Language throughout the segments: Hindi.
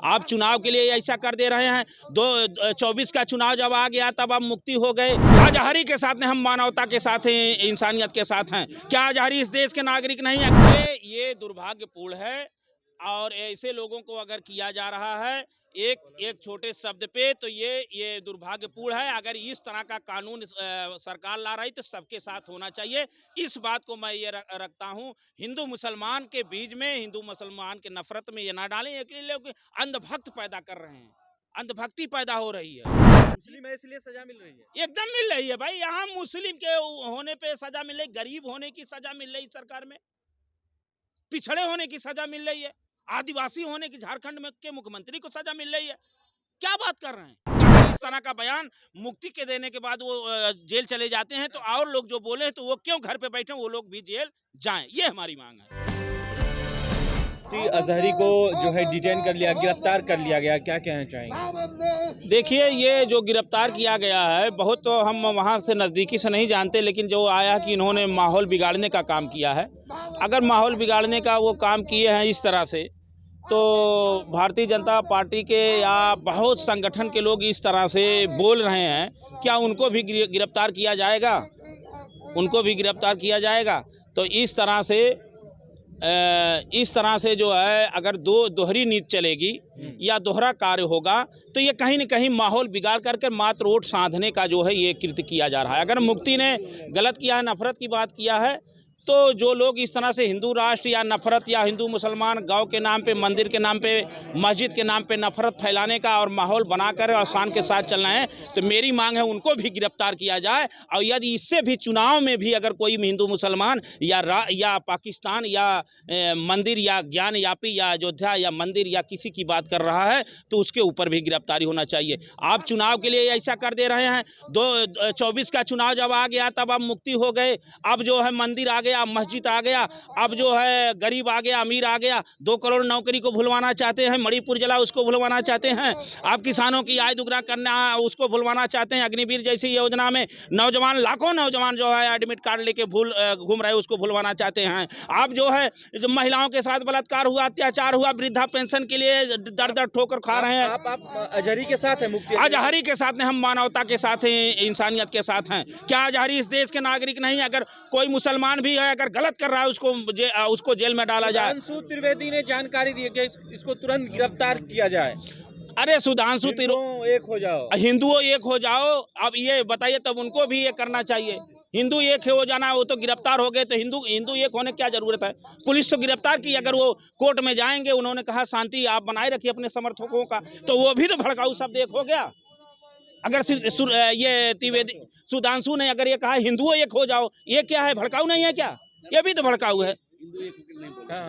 आप चुनाव के लिए ऐसा कर दे रहे हैं। 24 का चुनाव जब आ गया तब आप मुक्ति हो गए। आजहरी के साथ में हम मानवता के साथ हैं, इंसानियत के साथ हैं। क्या आजहरी इस देश के नागरिक नहीं है? ये दुर्भाग्यपूर्ण है। और ऐसे लोगों को अगर किया जा रहा है एक छोटे शब्द पे, तो ये दुर्भाग्यपूर्ण है। अगर इस तरह का कानून सरकार ला रही तो सबके साथ होना चाहिए। इस बात को मैं ये रखता हूँ। हिंदू मुसलमान के बीच में, हिंदू मुसलमान के नफरत में ये ना डालें। लोग अंधभक्त पैदा कर रहे हैं, अंधभक्ति पैदा हो रही है। मुस्लिम है इसलिए सजा मिल रही है, एकदम मिल रही है भाई। यहाँ मुस्लिम के होने पे सजा मिल रही, गरीब होने की सजा मिल रही सरकार में, पिछड़े होने की सजा मिल रही है, आदिवासी होने की झारखंड में के मुख्यमंत्री को सजा मिल रही है। क्या बात कर रहे हैं? इस तरह का बयान मुक्ति के देने के बाद वो जेल चले जाते हैं, तो और लोग जो बोले तो वो क्यों घर पे बैठे, वो लोग भी जेल जाएं। ये हमारी मांग है। अजहरी को जो है डिटेन कर लिया, गिरफ्तार कर लिया गया, क्या कहना चाहेंगे? देखिए, ये जो गिरफ्तार किया गया है, बहुत तो हम वहाँ से नज़दीकी से नहीं जानते, लेकिन जो आया कि इन्होंने माहौल बिगाड़ने का काम किया है। अगर माहौल बिगाड़ने का वो काम किए हैं इस तरह से, तो भारतीय जनता पार्टी के या बहुत संगठन के लोग इस तरह से बोल रहे हैं, क्या उनको भी गिरफ्तार किया जाएगा? उनको भी गिरफ्तार किया जाएगा? तो इस तरह से जो है, अगर दोहरी नीति चलेगी या दोहरा कार्य होगा, तो ये कहीं न कहीं माहौल बिगाड़ करके मात्र वोट साधने का जो है ये कृत्य किया जा रहा है। अगर मुक्ति ने गलत किया है, नफरत की बात किया है, तो जो लोग इस तरह से हिंदू राष्ट्र या नफरत या हिंदू मुसलमान गांव के नाम पे, मंदिर के नाम पे, मस्जिद के नाम पे नफरत फैलाने का और माहौल बनाकर आसान के साथ चलना है, तो मेरी मांग है उनको भी गिरफ्तार किया जाए। और यदि इससे भी चुनाव में भी अगर कोई हिंदू मुसलमान या पाकिस्तान या मंदिर या ज्ञान यापी या अयोध्या या मंदिर या किसी की बात कर रहा है, तो उसके ऊपर भी गिरफ्तारी होना चाहिए। आप चुनाव के लिए ऐसा कर दे रहे हैं। 24 का चुनाव जब आ गया तब आप मुक्ति हो गए। अब जो है मंदिर आ गया, मस्जिद आ गया, अब जो है गरीब आ गया, अमीर आ गया। 2 करोड़ नौकरी को भुलवाना चाहते हैं, मणिपुर जिला उसको भुलवाना चाहते हैं। आप किसानों की आय दुगना करना उसको भुलवाना चाहते हैं। अग्निवीर जैसी योजना में नौजवान, लाखों नौजवान जो है एडमिट कार्ड लेके घूम रहे हैं, उसको भुलवाना चाहते हैं। आप जो है जो महिलाओं के साथ बलात्कार हुआ, अत्याचार हुआ, वृद्धा पेंशन के लिए दर ठोकर खा रहे हैं। आप अजहरी के साथ हैं? मुक्ति आजहरी के साथ में हम मानवता के साथ हैं, इंसानियत के साथ हैं। क्या आजहरी इस देश के नागरिक नहीं है? अगर कोई मुसलमान भी है, अगर गलत कर रहा है, उसको जेल में डाला जाए। सुधांशु त्रिवेदी ने जानकारी दी कि इसको तुरंत गिरफ्तार किया जाए। अरे सुधांशु एक हो जाओ, हिंदुओं एक हो जाओ। अब ये बताइए, तब उनको भी ये करना चाहिए। हिंदू एक हो जाना, वो तो गिरफ्तार हो गए, तो हिंदू एक होने की क्या जरूरत है? पुलिस तो गिरफ्तार की। अगर वो कोर्ट में जाएंगे, उन्होंने कहा शांति आप बनाए रखिए अपने समर्थकों का, तो वो भी तो भड़काऊ शब्द एक हो गया। अगर ये त्रिवेदी सुधांशु ने अगर ये कहा हिंदुओं एक हो जाओ, ये क्या है? भड़काऊ नहीं है क्या? ये भी तो भड़काऊ है।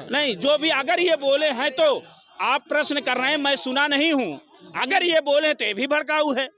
नहीं, जो भी अगर ये बोले हैं तो आप प्रश्न कर रहे हैं, मैं सुना नहीं हूं। अगर ये बोले तो ये भी भड़काऊ है।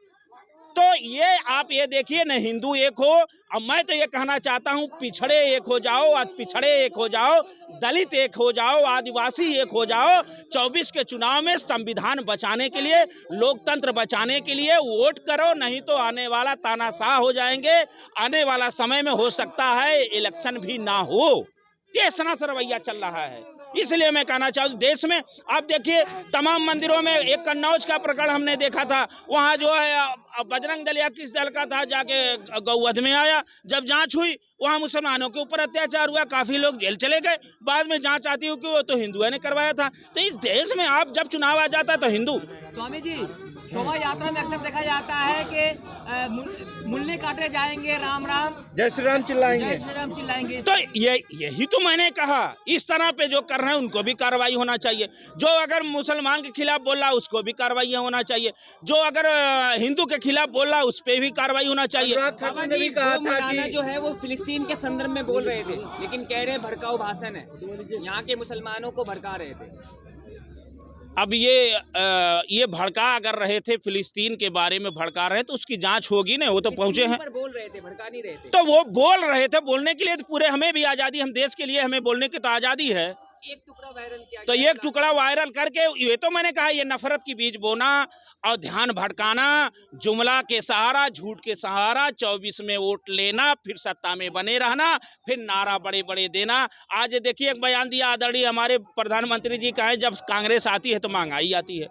तो ये आप ये देखिए न, हिंदू एक हो। अब मैं तो ये कहना चाहता हूँ, पिछड़े एक हो जाओ, आज पिछड़े एक हो जाओ, दलित एक हो जाओ, आदिवासी एक हो जाओ। 24 के चुनाव में संविधान बचाने के लिए, लोकतंत्र बचाने के लिए वोट करो, नहीं तो आने वाला तानाशाह हो जाएंगे। आने वाला समय में हो सकता है इलेक्शन भी ना हो। ये सनातन रवैया चल रहा है। इसलिए मैं कहना चाहता हूँ, देश में आप देखिए तमाम मंदिरों में, एक कन्नौज का प्रकरण हमने देखा था, वहाँ जो है बजरंग दल या किस दल का था जाके गौवध में आया। जब जांच हुई, वहाँ मुसलमानों के ऊपर अत्याचार हुआ, काफी लोग जेल चले गए। बाद में जांच आती हुई कि वो तो हिंदुओं ने करवाया था। तो इस देश में आप जब चुनाव आ जाता है तो हिंदू। स्वामी जी, शोभा यात्रा में अक्सर देखा जाता है कि मुल्ले काटे जाएंगे, राम राम जय श्री राम चिल्लाएंगे, जय श्री राम चिल्लाएंगे। तो यही तो मैंने कहा, इस तरह पे जो कर रहे हैं उनको भी कार्रवाई होना चाहिए। जो अगर मुसलमान के खिलाफ बोल रहा है उसको भी कार्रवाई होना चाहिए। जो अगर हिंदू के खिलाफ बोल रहा है उस पर भी कार्रवाई होना चाहिए। ठाकुर ने भी कहा था कि जो है वो फिलिस्तीन के संदर्भ में बोल रहे थे, लेकिन कह रहे भड़काऊ भाषण है, यहाँ के मुसलमानों को भड़का रहे थे। अब ये भड़का अगर रहे थे, फिलिस्तीन के बारे में भड़का रहे, तो उसकी जांच होगी ना। वो तो पहुंचे हैं, बोल रहे थे, भड़का नहीं रहे थे। तो वो बोल रहे थे, बोलने के लिए तो पूरे हमें भी आज़ादी, हम देश के लिए हमें बोलने की तो आज़ादी है। एक टुकड़ा वायरल किया, तो एक टुकड़ा वायरल करके, ये तो मैंने कहा, ये नफरत की बीज बोना और ध्यान भटकाना, जुमला के सहारा, झूठ के सहारा 24 में वोट लेना, फिर सत्ता में बने रहना, फिर नारा बड़े बड़े देना। आज देखिए एक बयान दिया आदरणीय हमारे प्रधानमंत्री जी का है, जब कांग्रेस आती है तो महंगाई आती है।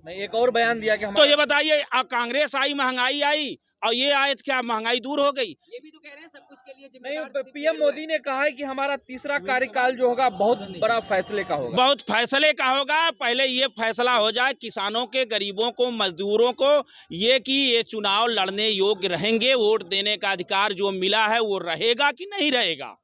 नहीं, एक और बयान दिया कि तो ये बताइए, कांग्रेस आई, महंगाई आई, और ये आए तो क्या महंगाई दूर हो गई? ये भी तो कह रहे हैं सब कुछ के लिए नहीं, जिम्मेदार पीएम मोदी ने कहा है कि हमारा तीसरा कार्यकाल जो होगा बहुत बड़ा फैसले का होगा। बहुत फैसले का होगा। पहले ये फैसला हो जाए किसानों के, गरीबों को, मजदूरों को, ये कि ये चुनाव लड़ने योग्य रहेंगे, वोट देने का अधिकार जो मिला है वो रहेगा कि नहीं रहेगा।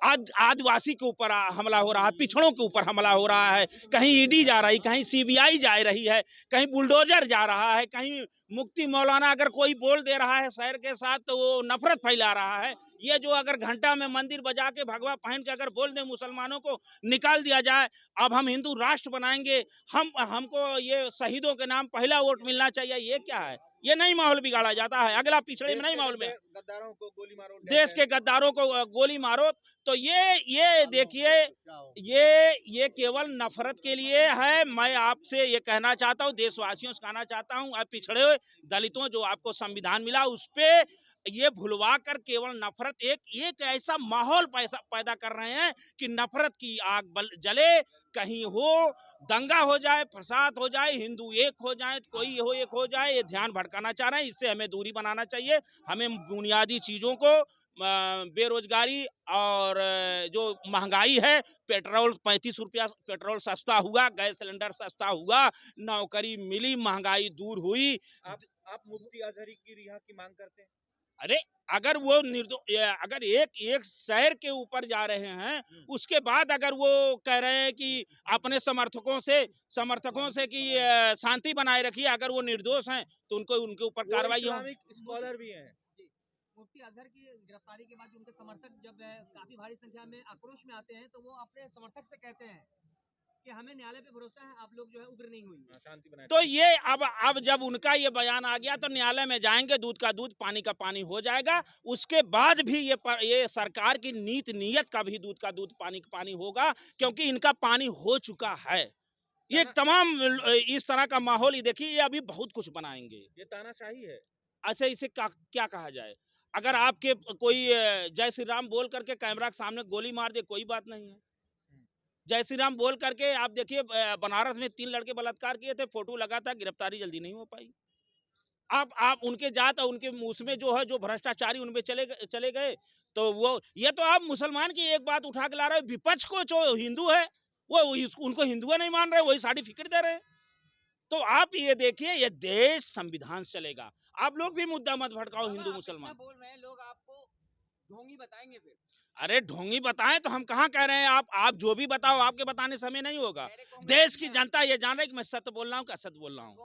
आज आदिवासी के ऊपर हमला हो रहा है, पिछड़ों के ऊपर हमला हो रहा है, कहीं ईडी जा रही, कहीं सीबीआई जा रही है, कहीं बुलडोजर जा रहा है, कहीं मुफ्ती मौलाना अगर कोई बोल दे रहा है शहर के साथ तो वो नफरत फैला रहा है। ये जो अगर घंटा में मंदिर बजा के भगवा पहन के अगर बोल दे मुसलमानों को निकाल दिया जाए, अब हम हिंदू राष्ट्र बनाएंगे, हमको ये शहीदों के नाम पहला वोट मिलना चाहिए, ये क्या है? ये नहीं माहौल बिगाड़ा जाता है, अगला पिछड़े में नहीं माहौल में, गद्दारों को गोली मारो, देश के गद्दारों को गोली मारो। तो ये देखिए, ये केवल नफरत के लिए है। मैं आपसे ये कहना चाहता हूँ, देशवासियों से कहना चाहता हूँ, आप पिछड़े हुए दलितों जो आपको संविधान मिला उस पे ये भुलवा कर केवल नफरत, एक ऐसा माहौल पैदा कर रहे हैं कि नफरत की आग जले, कहीं हो दंगा हो जाए, फसाद हो जाए, हिंदू एक हो जाए, कोई हो एक हो जाए, ये ध्यान भटकाना चाह रहे हैं। इससे हमें दूरी बनाना चाहिए। हमें बुनियादी चीज़ों को, बेरोजगारी और जो महंगाई है, पेट्रोल 35 रुपया पेट्रोल सस्ता हुआ, गैस सिलेंडर सस्ता हुआ, नौकरी मिली, महंगाई दूर हुई। आप मुफ्ती अजहरी की रिहा की मांग करते हैं? अरे अगर वो अगर एक शहर के ऊपर जा रहे हैं, उसके बाद अगर वो कह रहे हैं कि अपने समर्थकों से कि शांति बनाए रखिए, अगर वो निर्दोष हैं तो उनके ऊपर कार्रवाई हो। इस्लामिक स्कॉलर भी हैं। मुफ्ती अजहर की गिरफ्तारी के बाद उनके समर्थक जब काफी भारी संख्या में आक्रोश में आते हैं तो वो अपने समर्थक से कहते हैं कि हमें न्यायालय पे भरोसा है, आप लोग जो है उग्र नहीं हुई, शांति बनाए। तो ये अब जब उनका ये बयान आ गया तो न्यायालय में जाएंगे, दूध का दूध पानी का पानी हो जाएगा। उसके बाद भी ये सरकार की नीयत का भी दूध का दूध पानी का पानी होगा, क्योंकि इनका पानी हो चुका है। ये तमाम इस तरह का माहौल ही देखिए, ये अभी बहुत कुछ बनाएंगे। ये तानाशाही है। अच्छा, इसे क्या कहा जाए? अगर आपके कोई जय श्री राम बोल करके कैमरा के सामने गोली मार दे, कोई बात नहीं है। जय श्री राम बोल करके आप देखिए, बनारस में 3 लड़के बलात्कार किए थे, फोटो लगा था, गिरफ्तारी जल्दी नहीं हो पाई। आप उनके जात और उनके उसमें जो है, जो भ्रष्टाचारी उनमें चले गए, तो वो ये तो आप मुसलमान की एक बात उठा के ला रहे हो, विपक्ष को जो हिंदू है वो उनको हिंदू नहीं मान रहे, वही सर्टिफिकेट दे रहे हैं। तो आप ये देखिए, ये देश संविधान से चलेगा। आप लोग भी मुद्दा मत भटकाओ हिंदू मुसलमान। बोल रहे हैं लोग आपको ढोंगी बताएंगे फिर। अरे ढोंगी बताएं तो हम कहाँ कह रहे हैं, आप जो भी बताओ, आपके बताने से हमें नहीं होगा। देश की जनता ये जान रही है कि मैं सत्य बोल रहा हूँ कि असत्य बोल रहा हूँ।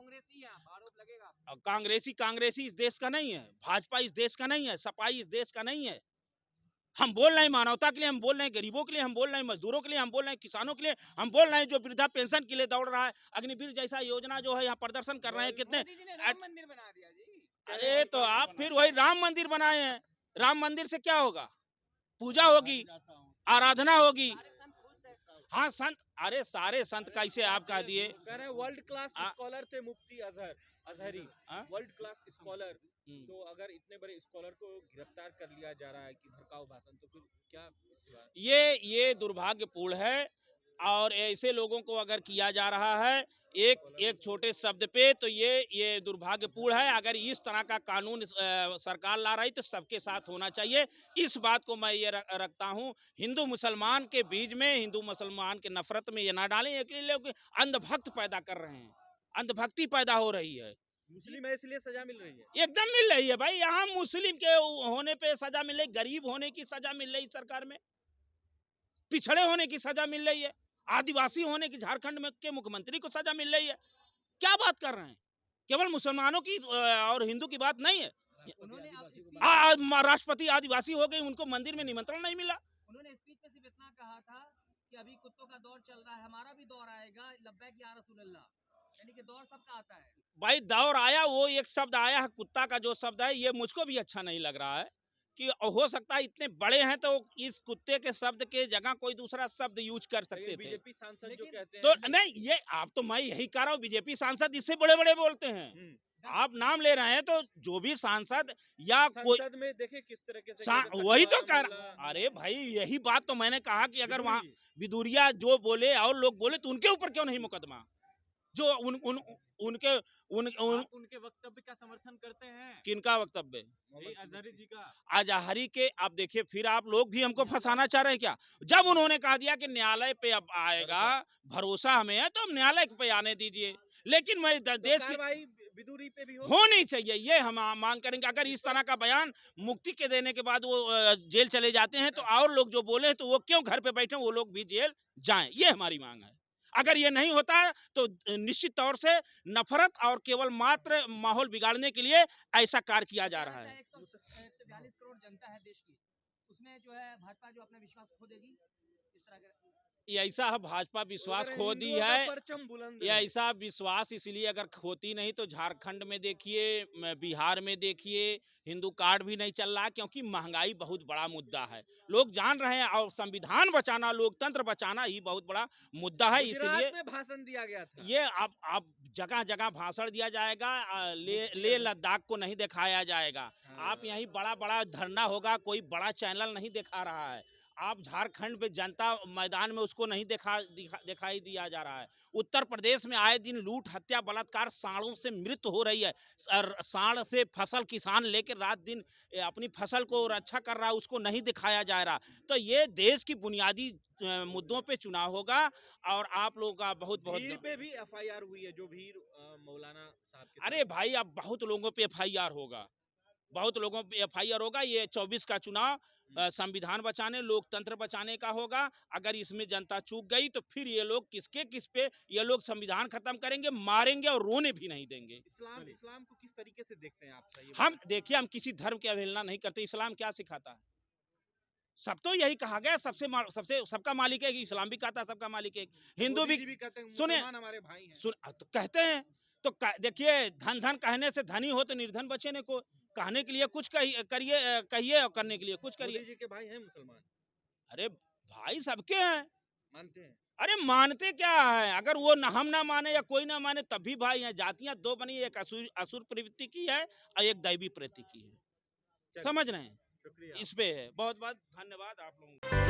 कांग्रेसी इस देश का नहीं है, भाजपा इस देश का नहीं है, सपाई इस देश का नहीं है। हम बोल रहे हैं मानवता के लिए, हम बोल रहे हैं गरीबों के लिए, हम बोल रहे हैं मजदूरों के लिए, हम बोल रहे हैं किसानों के लिए, हम बोल रहे हैं जो वृद्धा पेंशन के लिए दौड़ रहा है, अग्निवीर जैसा योजना जो है यहाँ प्रदर्शन कर रहे हैं कितने। राम मंदिर बना दिया जी। अरे तो आप फिर वही राम मंदिर बनाए हैं। राम मंदिर से क्या होगा? पूजा होगी, आराधना होगी। हाँ संत, अरे सारे संत कैसे आप कह दिए? कह रहे हैं वर्ल्ड क्लास स्कॉलर थे मुफ्ती अजहरी, वर्ल्ड क्लास स्कॉलर। तो अगर इतने बड़े स्कॉलर को गिरफ्तार कर लिया जा रहा है कि भड़काऊ भाषण, तो फिर क्या? ये दुर्भाग्यपूर्ण है, और ऐसे लोगों को अगर किया जा रहा है एक छोटे शब्द पे, तो ये दुर्भाग्यपूर्ण है। अगर इस तरह का कानून सरकार ला रही तो सबके साथ होना चाहिए। इस बात को मैं ये रखता हूँ। हिंदू मुसलमान के बीच में, हिंदू मुसलमान के नफरत में ये ना डालें। ये लोग अंधभक्त पैदा कर रहे हैं, अंधभक्ति पैदा हो रही है। मुस्लिम है इसलिए सजा मिल रही है, एकदम मिल रही है भाई। यहाँ मुस्लिम के होने पे सजा मिल रही, गरीब होने की सजा मिल रही सरकार में, पिछड़े होने की सजा मिल रही है, आदिवासी होने की झारखंड में के मुख्यमंत्री को सजा मिल रही है। क्या बात कर रहे हैं? केवल मुसलमानों की और हिंदू की बात नहीं है। राष्ट्रपति आदिवासी हो गए, उनको मंदिर में निमंत्रण नहीं मिला। उन्होंने स्पीच में सिर्फ इतना कहा था कि अभी कुत्तों का दौर चल रहा है, हमारा भी दौर आएगा, लब्बैक या रसूलल्लाह, यानी कि दौर सबका आता है। भाई दौर आया, वो एक शब्द आया है, कुत्ता का जो शब्द है, ये मुझको भी अच्छा नहीं लग रहा है कि हो सकता है इतने बड़े हैं तो इस कुत्ते के शब्द के जगह कोई दूसरा शब्द यूज कर सकते थे। बीजेपी सांसद जो कहते हैं तो नहीं, ये आप तो मैं यही कह रहा हूँ, बीजेपी सांसद इससे बड़े बड़े बोलते हैं। आप नाम ले रहे हैं तो जो भी सांसद या कोई में देखे किस तरीके से वही तो कर। अरे भाई यही बात तो मैंने कहा कि अगर वहाँ बिदुरिया जो बोले और लोग बोले तो उनके ऊपर क्यों नहीं मुकदमा? जो उनके आप उनके वक्तव्य का समर्थन करते हैं? किनका वक्तव्य? यही अजहरी जी का। अजहरी के। अब देखिए फिर आप लोग भी हमको फंसाना चाह रहे हैं क्या? जब उन्होंने कह दिया कि न्यायालय पे अब आएगा, भरोसा हमें है, तो हम न्यायालय पे आने दीजिए। लेकिन मैं देश की कार्रवाई विदुरी पे भी होनी चाहिए, ये हम मांग करेंगे। अगर इस तरह का बयान मुक्ति के देने के बाद वो जेल चले जाते हैं, तो और लोग जो बोले हैं तो वो क्यों घर पे बैठे, वो लोग भी जेल जाएं, ये हमारी मांग है। अगर ये नहीं होता है तो निश्चित तौर से नफरत और केवल मात्र माहौल बिगाड़ने के लिए ऐसा कार्य किया जा रहा है। 142 करोड़ जनता है देश की, उसमें जो है भाजपा जो अपना विश्वास खो देगी इस तरह के। ये ऐसा है, भाजपा विश्वास खो दी हिंदुओं का है। परचम बुलंद ये है। ऐसा विश्वास इसलिए अगर खोती नहीं तो झारखंड में देखिए, बिहार में देखिए, हिंदू कार्ड भी नहीं चल रहा, क्योंकि महंगाई बहुत बड़ा मुद्दा है। लोग जान रहे हैं, और संविधान बचाना, लोकतंत्र बचाना ही बहुत बड़ा मुद्दा है। इसलिए गुजरात में भाषण दिया गया था। ये अब जगह जगह भाषण दिया जाएगा, ले लद्दाख को नहीं दिखाया जाएगा। आप यहीं बड़ा बड़ा धरना होगा, कोई बड़ा चैनल नहीं दिखा रहा है। आप झारखंड में जनता मैदान में उसको नहीं दिखाई दिया जा रहा है। उत्तर प्रदेश में आए दिन लूट, हत्या, बलात्कार, सांडों से मृत्यु हो रही है। सांड से फसल किसान लेकर रात दिन अपनी फसल को रक्षा कर रहा है, उसको नहीं दिखाया जा रहा। तो ये देश की बुनियादी मुद्दों पे चुनाव होगा, और आप लोगों का बहुत भीड़ पे भी एफआईआर हुई है, जो भीड़ मौलाना साहब के अरे भाई, अब बहुत लोगों पे एफआईआर होगा, बहुत लोगों पे एफआईआर होगा। ये 24 का चुनाव संविधान बचाने, लोकतंत्र बचाने का होगा। अगर इसमें जनता चूक गई तो फिर ये लोग किस पे ये लोग संविधान खत्म करेंगे, मारेंगे और रोने भी नहीं देंगे। इस्लाम को किस तरीके से देखते हैं आप? हम देखिए, हम किसी धर्म की अवहेलना नहीं करते। इस्लाम क्या सिखाता है? सब तो यही कहा गया, सबका मालिक है। इस्लाम भी कहता है सबका मालिक है। हिंदू भी कहते हैं सुने, हमारे भाई हैं। तो कहते हैं। तो देखिए, धन धन कहने से धनी हो तो निर्धन बचे ने को। कहने के लिए कुछ कहिए और करने के लिए कुछ करिए। मोदी जी के भाई हैं मुसलमान। अरे भाई सबके हैं, मानते हैं। अरे मानते क्या है? अगर वो हम ना माने या कोई ना माने तब भी भाई हैं। जातियां दो बनी, एक असुर प्रवृत्ति की है और एक दैवी प्रवृत्ति की है। समझ रहे हैं? शुक्रिया। इस पे है। बहुत बहुत धन्यवाद आप लोगों को।